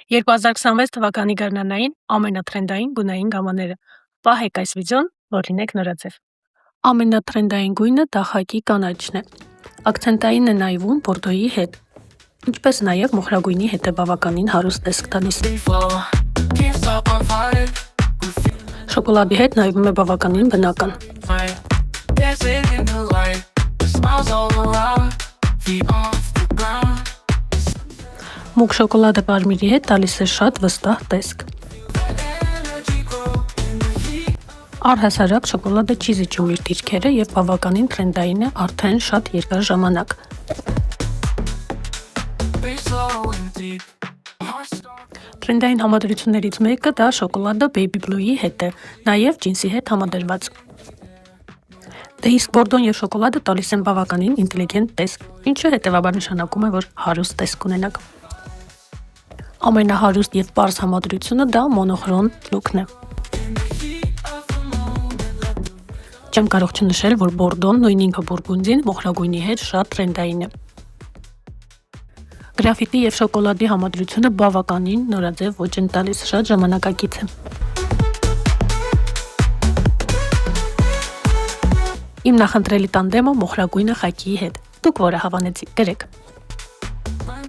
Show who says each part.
Speaker 1: 2026 թվականի գարնանային ամենաթրենդային գունային գամաները։ Պահեք այս վիդեոն, որ լինեք նորաձև։ Ամենաթրենդային գույնը դա խակի կանաչն է։ Ակցենտային է նայվում բորդոյի հետ, ինչպես նաև մոխրագույնի հետ է բավականին հարուստ տեսք տալիս։ Շոկոլադի հետ նայվում է բավականին բնական։ Մուգ շոկոլադը կարմիրի հետ տալիս է շատ վստահ տեսք։ Առհասարակ շոկոլադը չի զիջում իր դիրքերը և բավականին թրենդային է արդեն շատ երկար ժամանակ։ Թրենդային համադրություններից մեկը դա շոկոլադը Baby Blue-ի հետ է, նաև ջինսի հետ համադրված։ Դե իսկ բորդոն և շոկոլադը տալիս են բավականին ինտելիգենտ տեսք, ինչը հետևաբար նշանակում է, որ հարուստ տեսք ունենաք։ Ամենահարուստ և պարզ համադրությունը դա մոնոխրոմ լուքն է։ Չեմ կարող չնշել, որ բորդոն, նույն ինքը բուրգունդին, մոխրագույնի հետ շատ թրենդային է։ Գրաֆիտի և շոկոլադի համադրությունը բավականին նորաձև ոճ են տալիս, շատ ժամանակակից է։ Իմ նախընտրելի տանդեմը մոխրագույնը խակիի հետ։ Դուք որը հավանեցիք, գրեք։